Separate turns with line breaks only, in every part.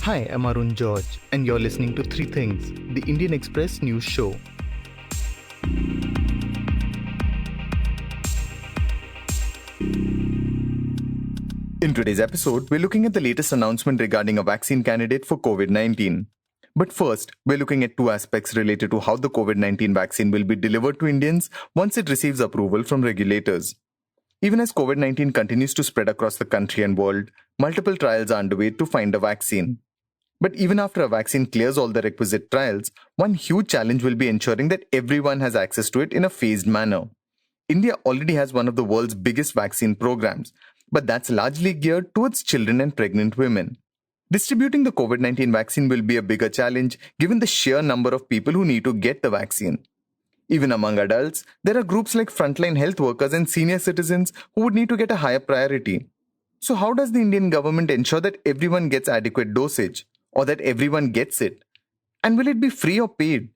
Hi, I'm Arun George, and you're listening to Three Things, the Indian Express news show. In today's episode, we're looking at the latest announcement regarding a vaccine candidate for COVID-19. But first, we're looking at two aspects related to how the COVID-19 vaccine will be delivered to Indians once it receives approval from regulators. Even as COVID-19 continues to spread across the country and world, multiple trials are underway to find a vaccine. But even after a vaccine clears all the requisite trials, one huge challenge will be ensuring that everyone has access to it in a phased manner. India already has one of the world's biggest vaccine programs, but that's largely geared towards children and pregnant women. Distributing the COVID-19 vaccine will be a bigger challenge given the sheer number of people who need to get the vaccine. Even among adults, there are groups like frontline health workers and senior citizens who would need to get a higher priority. So how does the Indian government ensure that everyone gets adequate dosage, or that everyone gets it? And will it be free or paid?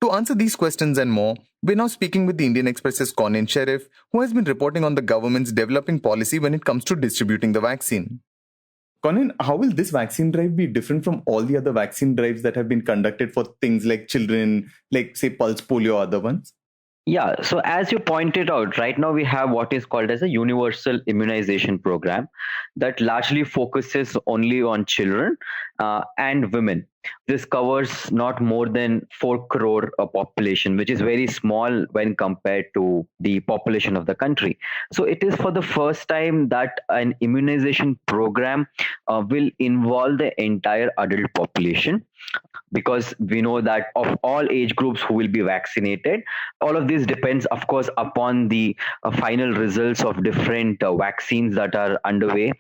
To answer these questions and more, we're now speaking with the Indian Express's Kaunain Sheriff, who has been reporting on the government's developing policy when it comes to distributing the vaccine. Kaunain, how will this vaccine drive be different from all the other vaccine drives that have been conducted for things like children, like say pulse polio or other ones?
Yeah, so as you pointed out, right now we have what is called as a universal immunization program that largely focuses only on children and women. This covers not more than 4 crore population, which is very small when compared to the population of the country. So it is for the first time that an immunization program will involve the entire adult population, because we know that of all age groups who will be vaccinated, all of this depends of course upon the final results of different vaccines that are underway.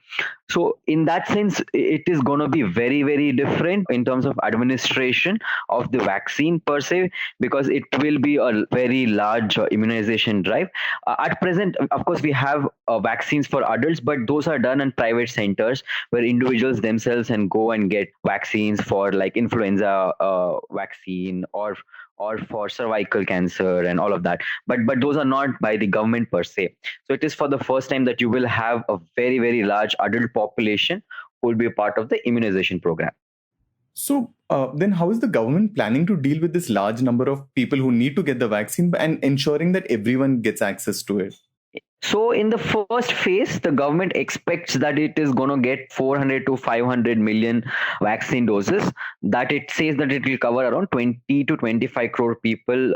So in that sense, it is going to be very, very different in terms of administration of the vaccine per se, because it will be a very large immunization drive. At present, of course, we have vaccines for adults, but those are done in private centers where individuals themselves can go and get vaccines for like influenza vaccine or for cervical cancer and all of that. But those are not by the government per se. So it is for the first time that you will have a very, very large adult population who will be a part of the immunization program.
So then how is the government planning to deal with this large number of people who need to get the vaccine and ensuring that everyone gets access to it?
So in the first phase, the government expects that it is going to get 400 to 500 million vaccine doses. That it says that it will cover around 20 to 25 crore people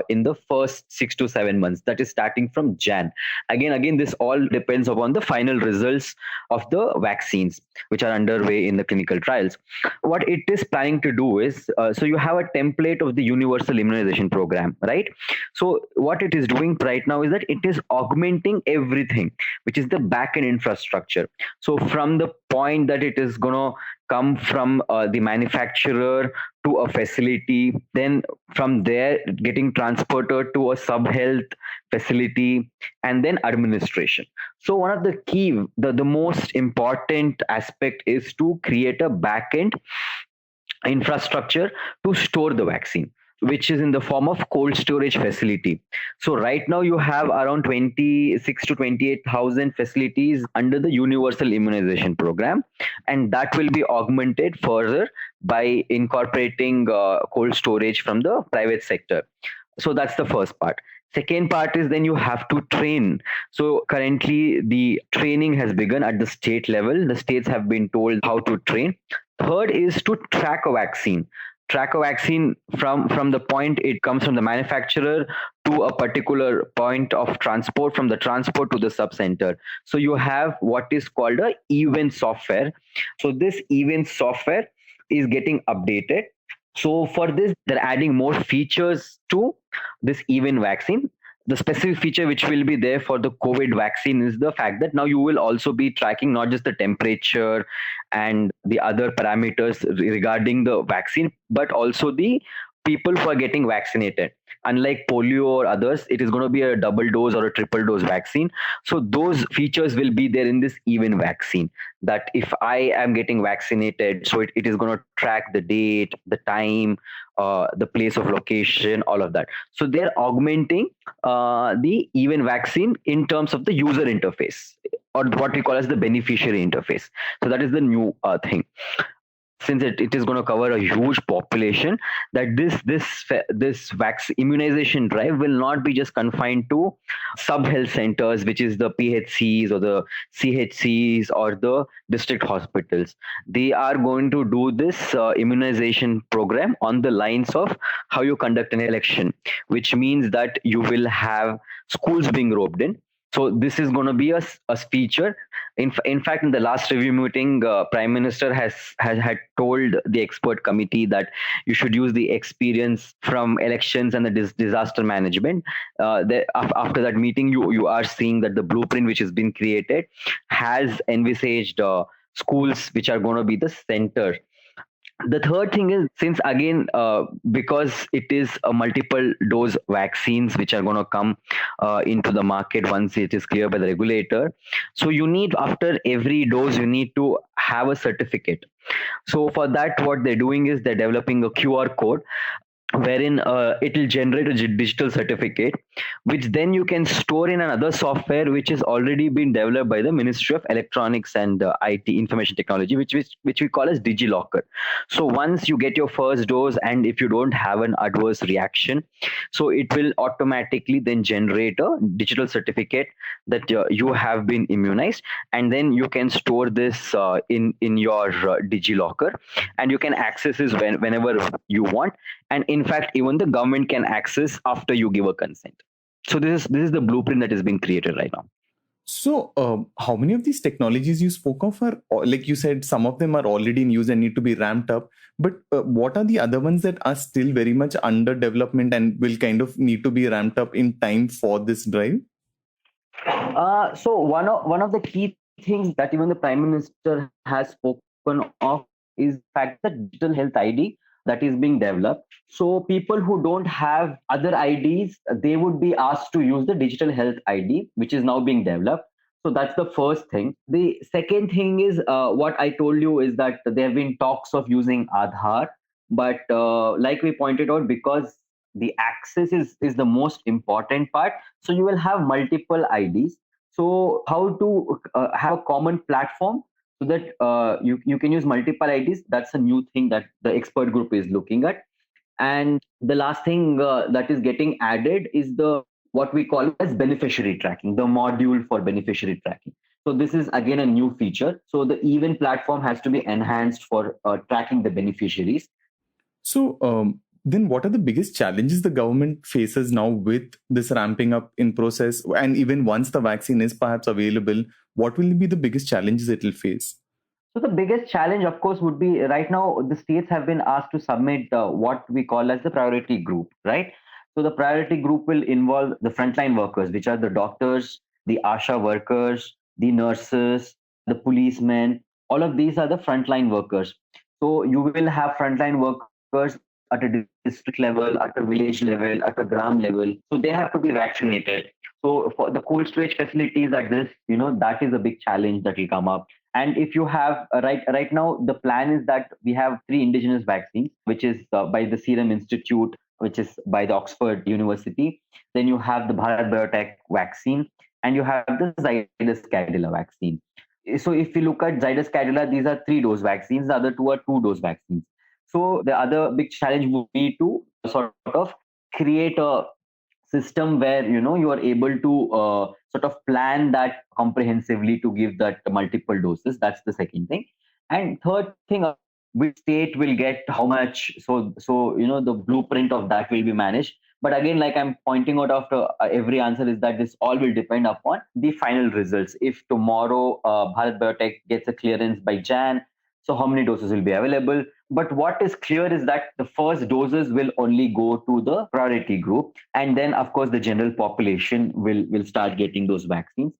in the first 6 to 7 months. That is starting from Jan. Again, this all depends upon the final results of the vaccines which are underway in the clinical trials. What it is planning to do is, so you have a template of the universal immunization program, right? So what it is doing right now is that it is augmenting everything, which is the back-end infrastructure. So from the point that it is going to come from the manufacturer to a facility, then from there getting transported to a sub-health facility, and then administration. So one of the key, the most important aspect is to create a back-end infrastructure to store the vaccine, which is in the form of cold storage facility. So right now you have around 26 to 28,000 facilities under the universal immunization program, and that will be augmented further by incorporating cold storage from the private sector. So that's the first part. Second part is then you have to train. So currently the training has begun at the state level. The states have been told how to train. Third is to track a vaccine from the point it comes from the manufacturer to a particular point of transport, from the transport to the sub center. So you have what is called a event software. So this event software is getting updated. So for this, they're adding more features to this event vaccine. The specific feature which will be there for the COVID vaccine is the fact that now you will also be tracking not just the temperature and the other parameters regarding the vaccine, but also the people who are getting vaccinated. Unlike polio or others, it is going to be a double dose or a triple dose vaccine. So those features will be there in this even vaccine, that if I am getting vaccinated, so it is going to track the date, the time, the place of location, all of that. So they're augmenting the even vaccine in terms of the user interface, or what we call as the beneficiary interface. So that is the new thing. since it is going to cover a huge population, that this immunization drive will not be just confined to sub health centers, which is the PHCs or the CHCs or the district hospitals. They are going to do this immunization program on the lines of how you conduct an election, which means that you will have schools being roped in. So this is going to be a feature. In fact, in the last review meeting, Prime Minister has had told the expert committee that you should use the experience from elections and the disaster management. After that meeting, you are seeing that the blueprint which has been created has envisaged schools which are going to be the center. The third thing is, since again, because it is a multiple dose vaccines which are going to come into the market once it is cleared by the regulator, so you need, after every dose, you need to have a certificate. So for that, what they're doing is they're developing a QR code wherein it will generate a digital certificate, which then you can store in another software which has already been developed by the Ministry of Electronics and IT, Information Technology, which we call as DigiLocker. So once you get your first dose, and if you don't have an adverse reaction, so it will automatically then generate a digital certificate that you have been immunized, and then you can store this in your DigiLocker, and you can access this whenever you want. And in fact, even the government can access after you give a consent. So this is the blueprint that is being created right now.
So, how many of these technologies you spoke of are, like you said, some of them are already in use and need to be ramped up. But what are the other ones that are still very much under development and will kind of need to be ramped up in time for this drive?
So one of the key things that even the Prime Minister has spoken of is the fact that digital health ID that is being developed. So people who don't have other IDs, they would be asked to use the digital health ID, which is now being developed. So that's the first thing. The second thing is what I told you is that there have been talks of using Aadhaar, but like we pointed out, because the access is the most important part, so you will have multiple IDs. So how to have a common platform so that you can use multiple IDs? That's a new thing that the expert group is looking at. And the last thing that is getting added is the what we call as beneficiary tracking, the module for beneficiary tracking. So this is again a new feature. So the even platform has to be enhanced for tracking the beneficiaries.
So, then what are the biggest challenges the government faces now with this ramping up in process? And even once the vaccine is perhaps available, what will be the biggest challenges it will face?
So the biggest challenge, of course, would be right now the states have been asked to submit what we call as the priority group, right? So the priority group will involve the frontline workers, which are the doctors, the ASHA workers, the nurses, the policemen. All of these are the frontline workers. So you will have frontline workers at a district level, at a village level, at a gram level. So they have to be vaccinated. So for the cold storage facilities like this, that is a big challenge that will come up. And if you have right now, the plan is that we have 3 indigenous vaccines, which is by the Serum Institute, which is by the Oxford University. Then you have the Bharat Biotech vaccine, and you have the Zydus Cadila vaccine. So if you look at Zydus Cadila, these are 3-dose vaccines. The other 2 are 2-dose vaccines. So the other big challenge would be to sort of create a system where you are able to sort of plan that comprehensively to give that multiple doses. That's the second thing. And third thing, which state will get how much, so the blueprint of that will be managed. But again, like I'm pointing out after every answer, is that this all will depend upon the final results. If tomorrow Bharat Biotech gets a clearance by Jan, so how many doses will be available? But what is clear is that the first doses will only go to the priority group. And then, of course, the general population will start getting those vaccines.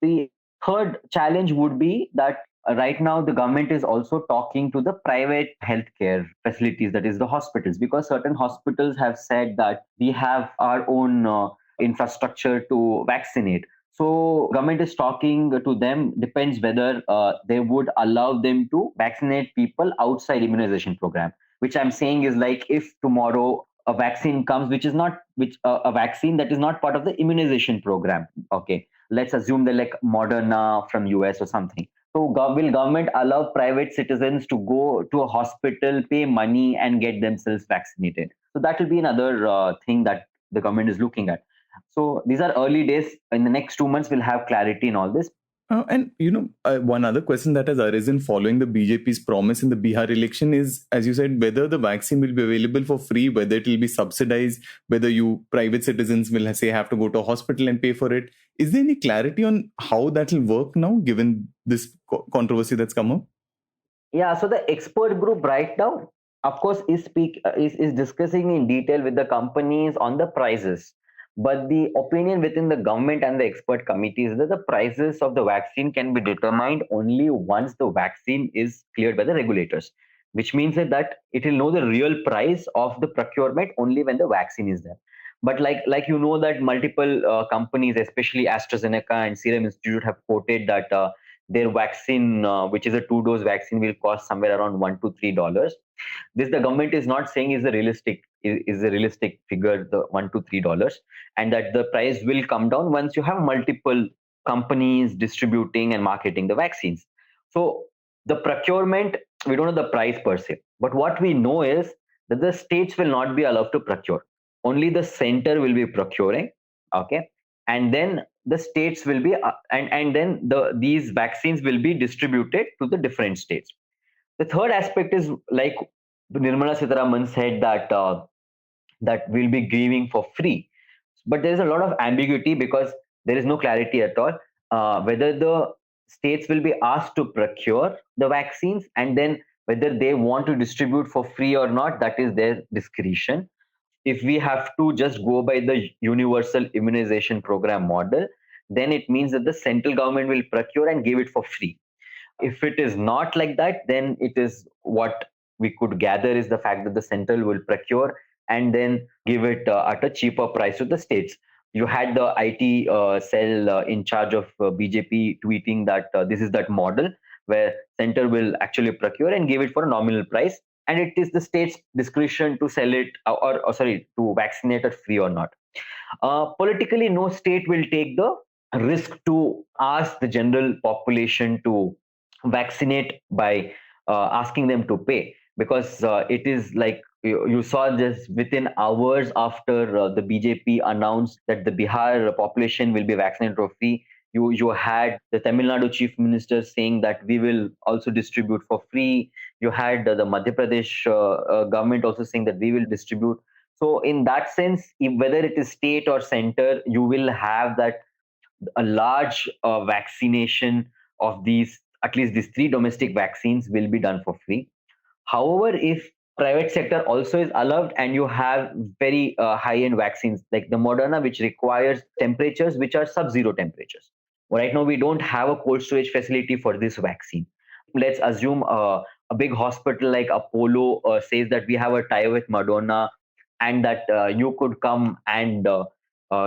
The third challenge would be that right now the government is also talking to the private healthcare facilities, that is the hospitals, because certain hospitals have said that we have our own infrastructure to vaccinate. So government is talking to them, depends whether they would allow them to vaccinate people outside immunization program, which I'm saying is like if tomorrow a vaccine comes, which is not a vaccine that is not part of the immunization program. Okay, let's assume they're like Moderna from US or something. So will government allow private citizens to go to a hospital, pay money, and get themselves vaccinated? So that will be another thing that the government is looking at. So these are early days. In the next 2 months, we'll have clarity in all this.
One other question that has arisen following the BJP's promise in the Bihar election is, as you said, whether the vaccine will be available for free, whether it will be subsidized, whether you private citizens will say have to go to a hospital and pay for it. Is there any clarity on how that will work now, given this controversy that's come up?
Yeah, so the expert group right now, of course, is discussing in detail with the companies on the prices. But the opinion within the government and the expert committee is that the prices of the vaccine can be determined only once the vaccine is cleared by the regulators, which means that it will know the real price of the procurement only when the vaccine is there. But like you know that multiple companies, especially AstraZeneca and Serum Institute, have quoted that their vaccine, which is a 2-dose vaccine, will cost somewhere around $1 to $3. This the government is not saying is a realistic figure, the $1 to $3, and that the price will come down once you have multiple companies distributing and marketing the vaccines. So the procurement, we don't know the price per se, but what we know is that the states will not be allowed to procure. Only the center will be procuring, okay, and then the states will be and then these vaccines will be distributed to the different states. The third aspect is, like Nirmala Sitharaman said, that we'll be giving for free, but there is a lot of ambiguity because there is no clarity at all whether the states will be asked to procure the vaccines, and then whether they want to distribute for free or not, that is their discretion. If we have to just go by the universal immunization program model, then it means that the central government will procure and give it for free. If it is not like that, then it is what we could gather is the fact that the central will procure and then give it at a cheaper price to the states. You had the IT cell in charge of BJP tweeting that this is that model where center will actually procure and give it for a nominal price, and it is the state's discretion to sell it or sorry, to vaccinate it free or not. Politically, no state will take the risk to ask the general population to vaccinate by asking them to pay, because it is like you saw this within hours after the BJP announced that the Bihar population will be vaccinated for free. You had the Tamil Nadu chief minister saying that we will also distribute for free. You had the Madhya Pradesh government also saying that we will distribute. So in that sense, whether it is state or center, you will have that a large vaccination of these, at least these 3 domestic vaccines will be done for free. However, if private sector also is allowed and you have very high-end vaccines like the Moderna, which requires temperatures which are sub-zero temperatures. Right now, we don't have a cold storage facility for this vaccine. Let's assume a big hospital like Apollo says that we have a tie with Moderna and that you could come and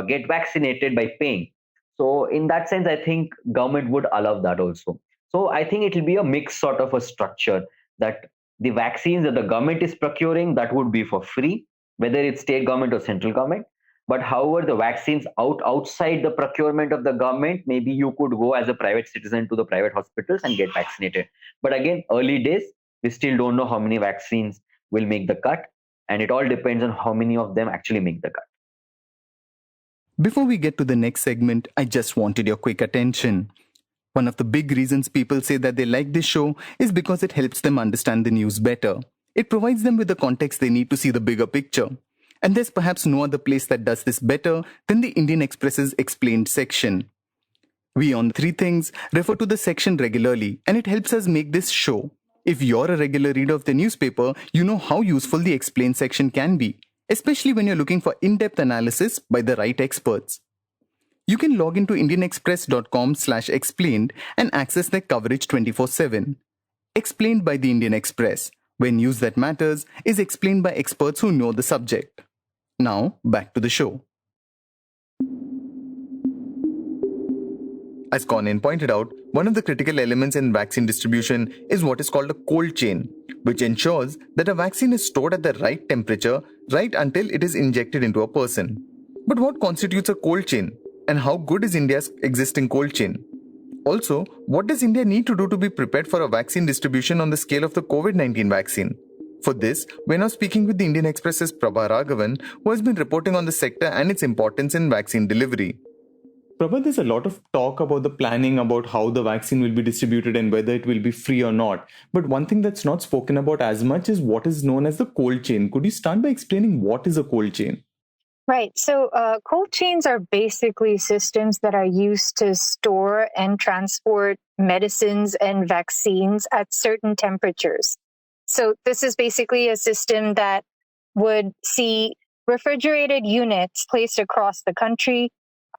get vaccinated by paying. So in that sense, I think government would allow that also. So I think it will be a mixed sort of a structure, that the vaccines that the government is procuring, that would be for free, whether it's state government or central government. But however, the vaccines outside the procurement of the government, maybe you could go as a private citizen to the private hospitals and get vaccinated. But again, early days, we still don't know how many vaccines will make the cut, and it all depends on how many of them actually make the cut.
Before we get to the next segment, I just wanted your quick attention. One of the big reasons people say that they like this show is because it helps them understand the news better. It provides them with the context they need to see the bigger picture. And there's perhaps no other place that does this better than the Indian Express's Explained section. We on 3 Things refer to the section regularly, and it helps us make this show. If you're a regular reader of the newspaper, you know how useful the Explained section can be, especially when you're looking for in-depth analysis by the right experts. You can log into indianexpress.com/explained and access their coverage 24/7. Explained by the Indian Express, where news that matters is explained by experts who know the subject. Now, back to the show. As Kaunain pointed out, one of the critical elements in vaccine distribution is what is called a cold chain, which ensures that a vaccine is stored at the right temperature right until it is injected into a person. But what constitutes a cold chain? And how good is India's existing cold chain? Also, what does India need to do to be prepared for a vaccine distribution on the scale of the COVID-19 vaccine? For this, we're now speaking with the Indian Express's Prabha Raghavan, who has been reporting on the sector and its importance in vaccine delivery. Prabha, there's a lot of talk about the planning about how the vaccine will be distributed and whether it will be free or not. But one thing that's not spoken about as much is what is known as the cold chain. Could you start by explaining what is a cold chain?
Right. So cold chains are basically systems that are used to store and transport medicines and vaccines at certain temperatures. So this is basically a system that would see refrigerated units placed across the country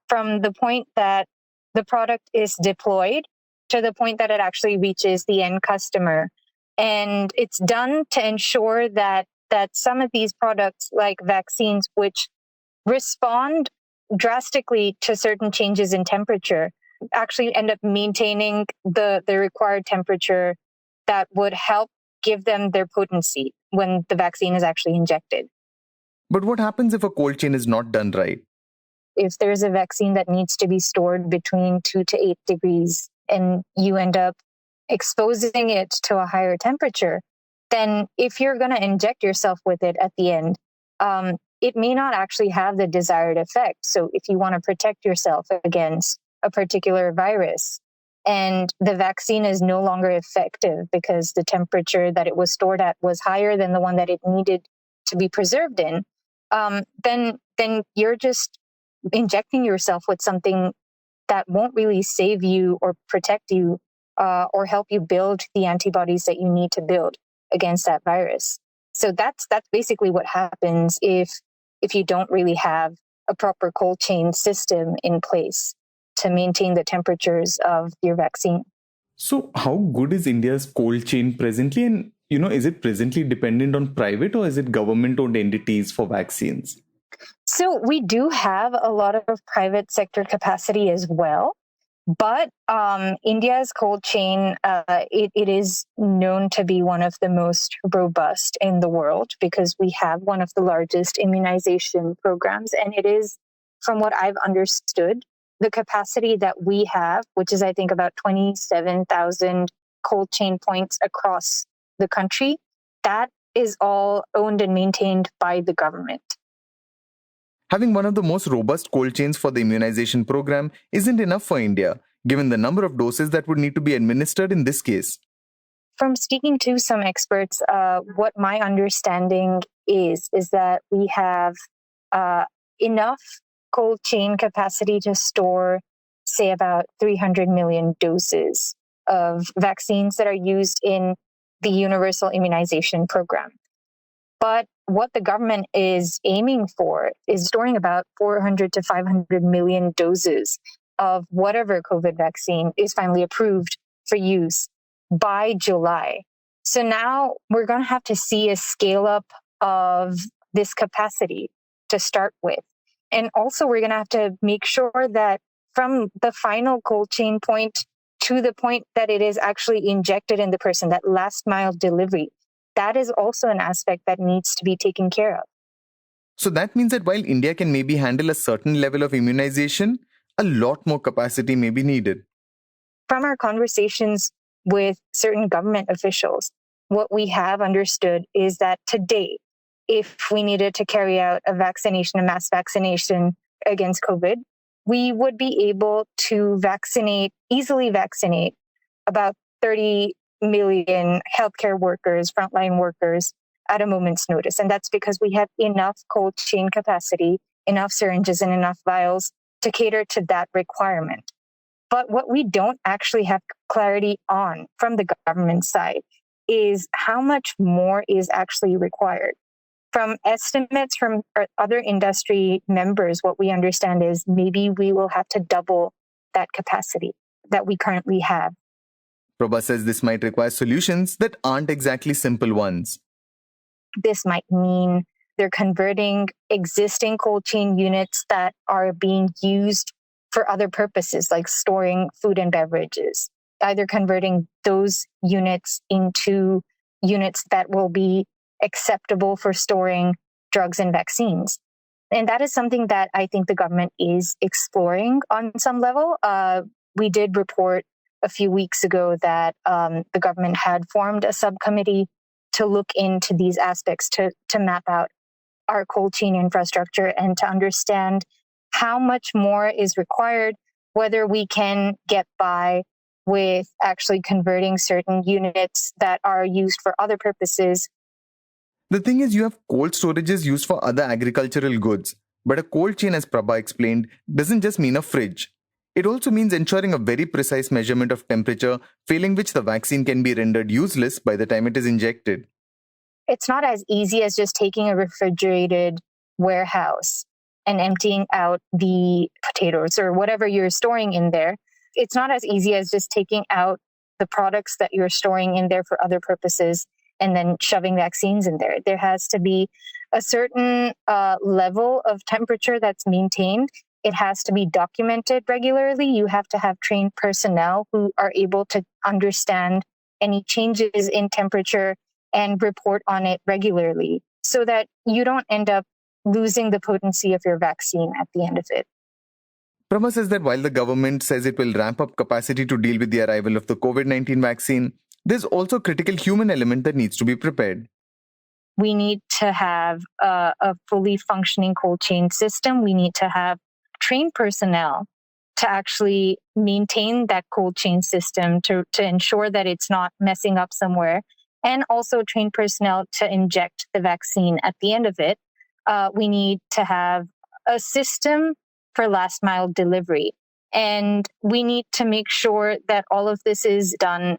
from the point that the product is deployed to the point that it actually reaches the end customer. And it's done to ensure that some of these products, like vaccines, which respond drastically to certain changes in temperature, actually end up maintaining the required temperature that would help give them their potency when the vaccine is actually injected.
But what happens if a cold chain is not done right?
If there's a vaccine that needs to be stored between 2 to 8 degrees and you end up exposing it to a higher temperature, then if you're going to inject yourself with it at the end, it may not actually have the desired effect. So if you want to protect yourself against a particular virus and the vaccine is no longer effective because the temperature that it was stored at was higher than the one that it needed to be preserved in, then you're just injecting yourself with something that won't really save you or protect you or help you build the antibodies that you need to build against that virus. So that's basically what happens if you don't really have a proper cold chain system in place to maintain the temperatures of your vaccine.
So how good is India's cold chain presently? And, is it presently dependent on private or is it government-owned entities for vaccines?
So we do have a lot of private sector capacity as well. But India's cold chain, it is known to be one of the most robust in the world because we have one of the largest immunization programs. And it is, from what I've understood, the capacity that we have, which is, I think, about 27,000 cold chain points across the country, that is all owned and maintained by the government.
Having one of the most robust cold chains for the immunization program isn't enough for India, given the number of doses that would need to be administered in this case.
From speaking to some experts, what my understanding is that we have enough cold chain capacity to store, say, about 300 million doses of vaccines that are used in the universal immunization program. But what the government is aiming for is storing about 400 to 500 million doses of whatever COVID vaccine is finally approved for use by July. So now we're going to have to see a scale up of this capacity to start with. And also we're going to have to make sure that from the final cold chain point to the point that it is actually injected in the person, that last mile delivery, that is also an aspect that needs to be taken care of.
So that means that while India can maybe handle a certain level of immunization, a lot more capacity may be needed.
From our conversations with certain government officials, what we have understood is that today, if we needed to carry out a mass vaccination against COVID, we would be able to easily vaccinate about 30 million healthcare workers, frontline workers at a moment's notice. And that's because we have enough cold chain capacity, enough syringes and enough vials to cater to that requirement. But what we don't actually have clarity on from the government side is how much more is actually required. From estimates from other industry members, what we understand is maybe we will have to double that capacity that we currently have.
Prabha says this might require solutions that aren't exactly simple ones.
This might mean they're converting existing cold chain units that are being used for other purposes, like storing food and beverages, either converting those units into units that will be acceptable for storing drugs and vaccines. And that is something that I think the government is exploring on some level. We did report a few weeks ago that the government had formed a subcommittee to look into these aspects, to map out our cold chain infrastructure and to understand how much more is required, whether we can get by with actually converting certain units that are used for other purposes.
The thing is, you have cold storages used for other agricultural goods, but a cold chain, as Prabha explained, doesn't just mean a fridge. It also means ensuring a very precise measurement of temperature, failing which the vaccine can be rendered useless by the time it is injected.
It's not as easy as just taking a refrigerated warehouse and emptying out the potatoes or whatever you're storing in there. It's not as easy as just taking out the products that you're storing in there for other purposes and then shoving vaccines in there. There has to be a certain level of temperature that's maintained. It has to be documented regularly. You have to have trained personnel who are able to understand any changes in temperature and report on it regularly so that you don't end up losing the potency of your vaccine at the end of it.
Prabha says that while the government says it will ramp up capacity to deal with the arrival of the COVID-19 vaccine, there's also a critical human element that needs to be prepared.
We need to have a fully functioning cold chain system. We need to have trained personnel to actually maintain that cold chain system to ensure that it's not messing up somewhere, and also trained personnel to inject the vaccine at the end of it. We need to have a system for last mile delivery. And we need to make sure that all of this is done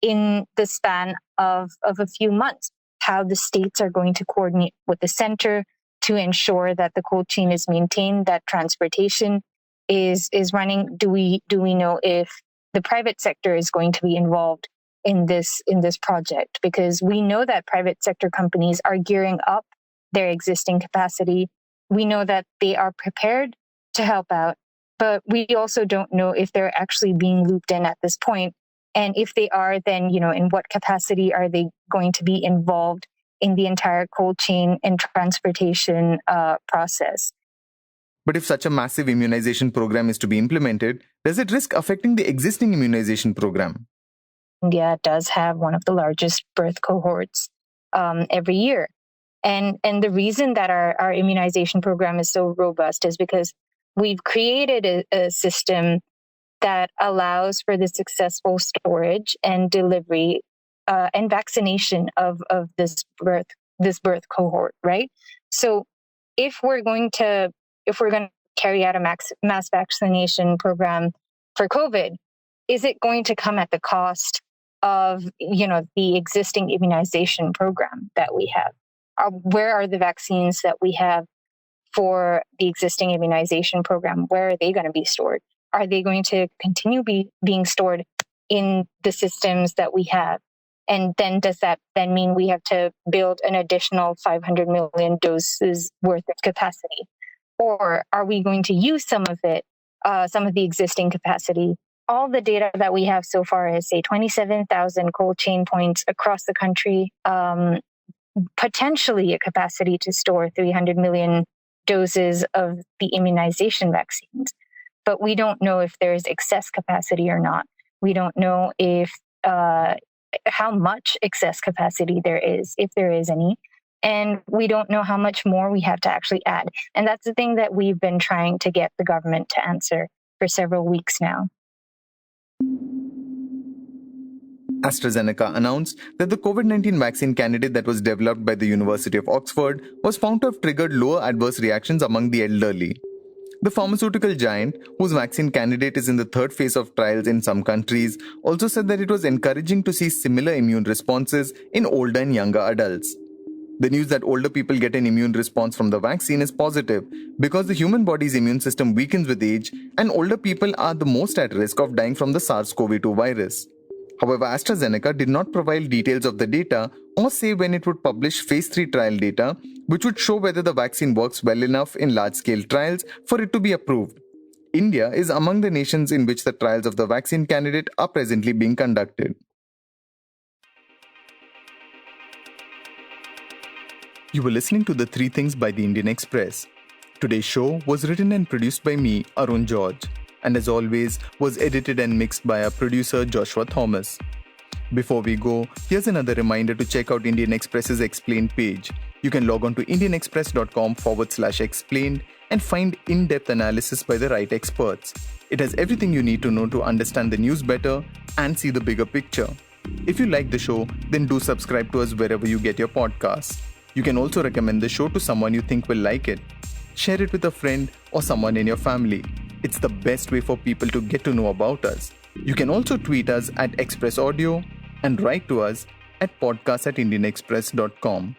in the span of a few months. How the states are going to coordinate with the center to ensure that the cold chain is maintained, that transportation is running. Do we know if the private sector is going to be involved in this project? Because we know that private sector companies are gearing up their existing capacity. We know that they are prepared to help out, but we also don't know if they're actually being looped in at this point. And if they are, then, in what capacity are they going to be involved in the entire cold chain and transportation process?
But if such a massive immunization program is to be implemented, does it risk affecting the existing immunization program?
India does have one of the largest birth cohorts every year. And the reason that our immunization program is so robust is because we've created a system that allows for the successful storage and delivery and vaccination of this birth cohort, right? So if we're going to carry out a mass vaccination program for COVID, is it going to come at the cost of the existing immunization program that we have? Where are the vaccines that we have for the existing immunization program? Where are they going to be stored? Are they going to continue being stored in the systems that we have? And then does that then mean we have to build an additional 500 million doses worth of capacity? Or are we going to use some of it, some of the existing capacity? All the data that we have so far is, say, 27,000 cold chain points across the country, potentially a capacity to store 300 million doses of the immunization vaccines. But we don't know if there is excess capacity or not. We don't know if how much excess capacity there is, if there is any. And we don't know how much more we have to actually add. And that's the thing that we've been trying to get the government to answer for several weeks now.
AstraZeneca announced that the COVID-19 vaccine candidate that was developed by the University of Oxford was found to have triggered lower adverse reactions among the elderly. The pharmaceutical giant, whose vaccine candidate is in the third phase of trials in some countries, also said that it was encouraging to see similar immune responses in older and younger adults. The news that older people get an immune response from the vaccine is positive because the human body's immune system weakens with age and older people are the most at risk of dying from the SARS-CoV-2 virus. However, AstraZeneca did not provide details of the data or say when it would publish phase 3 trial data, which would show whether the vaccine works well enough in large-scale trials for it to be approved. India is among the nations in which the trials of the vaccine candidate are presently being conducted. You were listening to The Three Things by the Indian Express. Today's show was written and produced by me, Arun George. and as always was edited and mixed by our producer Joshua Thomas. Before we go, here's another reminder to check out Indian Express's Explained page. You can log on to indianexpress.com/explained and find in-depth analysis by the right experts. It has everything you need to know to understand the news better and see the bigger picture. If you like the show, then do subscribe to us wherever you get your podcasts. You can also recommend the show to someone you think will like it. Share it with a friend or someone in your family. It's the best way for people to get to know about us. You can also tweet us at Express Audio and write to us at podcast@indianexpress.com.